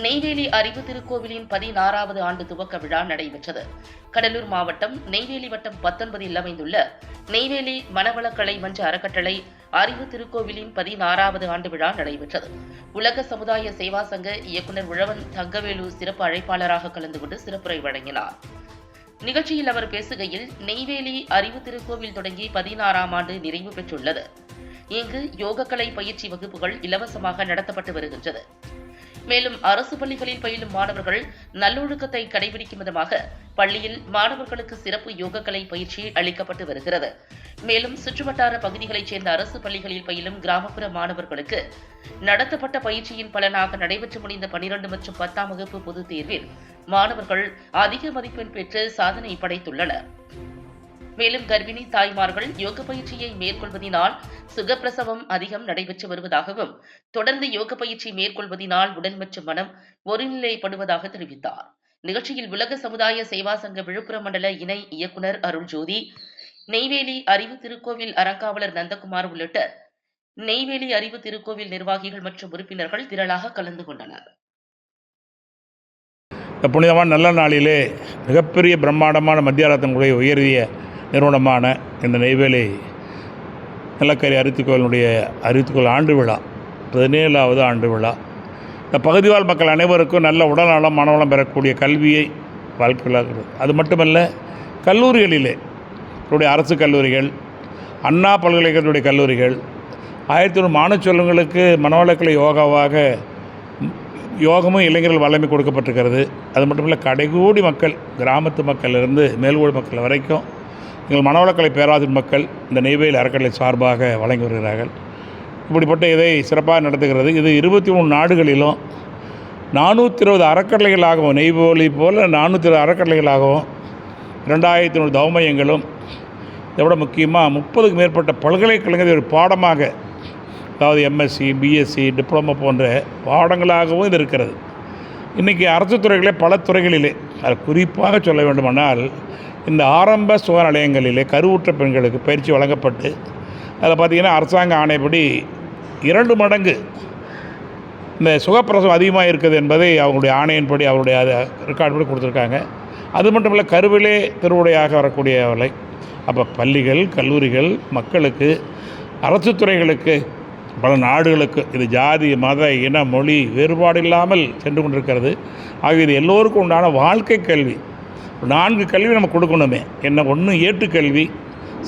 நெய்வேலி அறிவு திருக்கோவிலின் 16வது ஆண்டு துவக்க விழா நடைபெற்றது. கடலூர் மாவட்டம் நெய்வேலி வட்டம் 19 அமைந்துள்ள நெய்வேலி மனவளக்கலை மன்ற அறக்கட்டளை அறிவு திருக்கோவிலின் 16வது ஆண்டு விழா நடைபெற்றது. உலக சமுதாய சேவா சங்க இயக்குநர் உழவன் தங்கவேலு சிறப்பு அழைப்பாளராக கலந்து கொண்டு சிறப்புரை வழங்கினார். நிகழ்ச்சியில் அவர் பேசுகையில், நெய்வேலி அறிவு திருக்கோவில் தொடங்கி 16ஆம் ஆண்டு நிறைவு பெற்றுள்ளது. இங்கு யோகக்கலை பயிற்சி வகுப்புகள் இலவசமாக நடத்தப்பட்டு வருகின்றது. மேலும் அரசு பள்ளிகளில் பயிலும் மாணவர்கள் நல்லொழுக்கத்தை கடைபிடிக்கும் விதமாக பள்ளியில் மாணவர்களுக்கு சிறப்பு யோகக்கலை பயிற்சி அளிக்கப்பட்டு வருகிறது. மேலும் சுற்றுவட்டார பகுதிகளைச் சேர்ந்த அரசு பள்ளிகளில் பயிலும் கிராமப்புற மாணவர்களுக்கு நடத்தப்பட்ட பயிற்சியின் பலனாக நடைபெற்று முடிந்த 12 மற்றும் 10ஆம் வகுப்பு பொதுத் தேர்வில் மாணவர்கள் அதிக மதிப்பெண் பெற்று சாதனை படைத்துள்ளனர். மேலும் கர்ப்பிணி தாய்மார்கள் யோக பயிற்சியை மேற்கொள்வதனால் சுகப்பிரசவம் அதிகம் நடைபெற்று வருவதாகவும், தொடர்ந்து யோக பயிற்சி மேற்கொள்வதனால் உடல் மற்றும் மனம் ஒருநிலைப்படுவதாக தெரிவித்தார். நிகழ்ச்சியில் உலக சமுதாய சேவா சங்க விழுப்புரம் மண்டல இணை இயக்குநர் அருள்ஜோதி, நெய்வேலி அறிவு திருக்கோவில் அறங்காவலர் நந்தகுமார் உள்ளிட்ட நெய்வேலி அறிவு திருக்கோவில் நிர்வாகிகள் மற்றும் உறுப்பினர்கள் திரளாக கலந்து கொண்டனர். புனிதமான நல்ல நாளிலே மிகப்பெரிய பிரம்மாண்டமான மத்தியாலத்தினுடைய உயரிய நிறுவனமான இந்த நெய்வேலி நிலக்கரி அறிவுத்துக்கோவிலுடைய அறிவுத்துக்கோவில் ஆண்டு விழா 17வது ஆண்டு விழா. இந்த பகுதிவாழ் மக்கள் அனைவருக்கும் நல்ல உடல்நலம் மனவளம் பெறக்கூடிய கல்வியை வாழ்க்கையாகிறது. அது மட்டுமல்ல, கல்லூரிகளிலே அரசு கல்லூரிகள், அண்ணா பல்கலைக்கழகத்துடைய கல்லூரிகள் 1100 மாணவ செல்வங்களுக்கு மனவளக்கலை யோகாவாக யோகமும் இளைஞர்கள் வல்லமை கொடுக்கப்பட்டிருக்கிறது. அது மட்டும் இல்லை, கடைகூடி மக்கள், கிராமத்து மக்களிலிருந்து மேல்கூடி மக்கள் வரைக்கும் எங்கள் மனவளக்கலை பேராசிரியர் மக்கள் இந்த நெய்வேலி அறக்கட்டளை சார்பாக வழங்கி வருகிறார்கள். இப்படிப்பட்ட இதை சிறப்பாக நடத்துகிறது. இது 23 நாடுகளிலும் 420 அறக்கட்டளைகளாகவும், நெய்வேலி போல் 420 அறக்கட்டளைகளாகவும் 2500 தவமையங்களும், இதை விட முக்கியமாக 30க்கும் மேற்பட்ட பல்கலைக்கழகங்கள் ஒரு பாடமாக, அதாவது எம்எஸ்சி, பிஎஸ்சி, டிப்ளமோ போன்ற பாடங்களாகவும் இது இருக்கிறது. இன்றைக்கி அரசு துறைகளே பல துறைகளிலே, அது குறிப்பாக சொல்ல வேண்டுமானால், இந்த ஆரம்ப சுகாதார நிலையங்களிலே கருவுற்ற பெண்களுக்கு பயிற்சி வழங்கப்பட்டு, அதில் பார்த்திங்கன்னா அரசாங்க ஆணைப்படி 2 மடங்கு இந்த சுகப்பிரசவம் அதிகமாக இருக்குது என்பதை அவங்களுடைய ஆணையின்படி, அவருடைய ரெக்கார்டு படி கொடுத்துருக்காங்க. அது மட்டும் இல்லை, கருவிலே திருவுடையாக வரக்கூடியவர்களை, அப்போ பள்ளிகள், கல்லூரிகள் மக்களுக்கு, அரசு துறைகளுக்கு, பல நாடுகளுக்கு இது ஜாதி, மத, இன, மொழி வேறுபாடு இல்லாமல் சென்று கொண்டிருக்கிறது. ஆக இது எல்லோருக்கும் உண்டான வாழ்க்கை கல்வி, 4 கல்வி நம்ம கொடுக்கணுமே. என்ன, 1 ஏட்டுக்கல்வி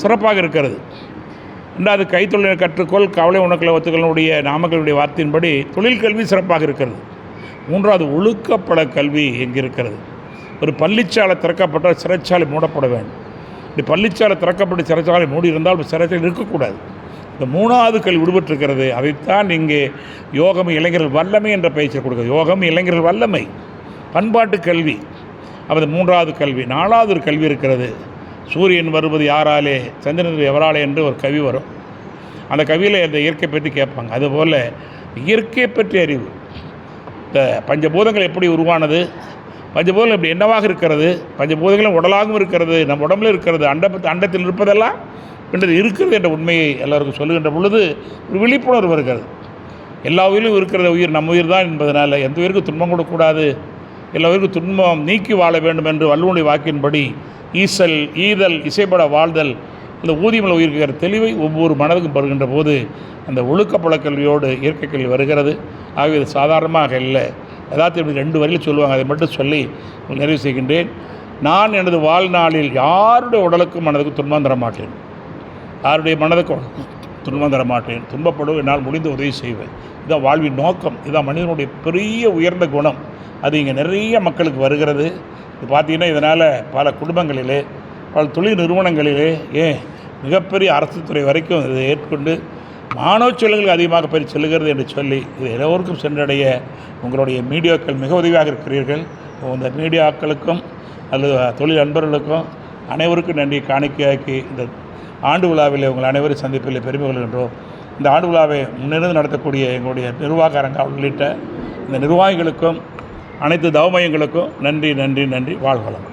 சிறப்பாக இருக்கிறது. 2வது கைத்தொழிலை கற்றுக்கொள், கவலை உணக்கலை ஒத்துக்களுடைய நாமக்கலுடைய வார்த்தையின்படி தொழிற்கல்வி சிறப்பாக இருக்கிறது. 3வது ஒழுக்கப்பட கல்வி எங்கே இருக்கிறது. ஒரு பள்ளிச்சாலை திறக்கப்பட்டால் சிறைச்சாலை மூடப்பட வேண்டும். இப்படி பள்ளிச்சாலை திறக்கப்பட்டு சிறைச்சாலை மூடி இருந்தால் சிறைச்சாலை இருக்கக்கூடாது. இந்த 3வது கல்வி விடுபட்டிருக்கிறது. அதைத்தான் இங்கே யோகம் இளைஞர்கள் வல்லமை என்ற பயிற்சியை கொடுக்குது. யோகம் இளைஞர்கள் வல்லமை, பண்பாட்டு கல்வி. அப்போ 3வது கல்வி. 4வது ஒரு கல்வி இருக்கிறது. சூரியன் வருவது யாராலே, சந்திரன் எவராலே என்று ஒரு கவி வரும். அந்த கவியில் இந்த இயற்கை பற்றி கேட்பாங்க. அதுபோல் இயற்கை பற்றி அறிவு, இந்த பஞ்சபூதங்கள் எப்படி உருவானது, பஞ்சபூதங்கள் இப்படி என்னவாக இருக்கிறது, பஞ்சபூதங்களும் உடலாகவும் இருக்கிறது, நம்ம உடம்புல இருக்கிறது, அண்டத்தில் இருப்பதெல்லாம் என்றது இருக்கிறது என்ற உண்மையை எல்லாருக்கும் சொல்லுகின்ற பொழுது ஒரு விழிப்புணர்வு வருகிறது. எல்லா உயிரிலும் இருக்கிற உயிர் நம்ம உயிர் தான் என்பதனால் எந்த உயிருக்கும் துன்பம் கொடுக்கக்கூடாது, எல்லா உயிருக்கும் துன்பம் நீக்கி வாழ வேண்டும் என்று வள்ளுவனுடைய வாக்கின்படி ஈசல், ஈதல், இசைப்பட வாழ்தல், இந்த ஊதியமுள்ள உயிர்க்கிற தெளிவை ஒவ்வொரு மனதுக்கும் பெறுகின்ற போது அந்த ஒழுக்கப்பட கல்வியோடு இயற்கை கல்வி வருகிறது. ஆகவே இது சாதாரணமாக இல்லை. யதார்த்தம் 2 வரியில் சொல்லுவாங்க. அதை மட்டும் சொல்லி நிறைவு செய்கின்றேன். நான் எனது வாழ்நாளில் யாருடைய உடலுக்கும் மனதுக்கும் துன்பம் தர மாட்டேன், யாருடைய மனதுக்கு துன்பம் தர மாட்டேன், துன்பப்படும் என்னால் முடிந்த உதவி செய்வேன். இதுதான் வாழ்வின் நோக்கம். இதுதான் மனிதனுடைய பெரிய உயர்ந்த குணம். அது இங்கே நிறைய மக்களுக்கு வருகிறது. இது பார்த்திங்கன்னா இதனால் பல குடும்பங்களிலே, பல தொழில் நிறுவனங்களிலே, மிகப்பெரிய அரசு துறை வரைக்கும் இதை ஏற்கொண்டு மாணவ செல்வங்களுக்கு அதிகமாக பெரிய செல்லுகிறது என்று சொல்லி இது எல்லோருக்கும் சென்றடைய உங்களுடைய மீடியாக்கள் மிக உதவியாக இருக்கிறீர்கள். இந்த மீடியாக்களுக்கும் அல்லது தொழில் நண்பர்களுக்கும் அனைவருக்கும் நன்றி காணிக்கையாக்கி இந்த ஆண்டு விழாவில் உங்கள் அனைவரும் சந்திப்பில் பெருமை கொள்கின்றோம். இந்த ஆண்டு விழாவை முன்னிருந்து நடத்தக்கூடிய எங்களுடைய நிர்வாக அரங்கம் உள்ளிட்ட இந்த நிர்வாகிகளுக்கும் அனைத்து தவமையங்களுக்கும் நன்றி நன்றி நன்றி. வாழ்வளம்.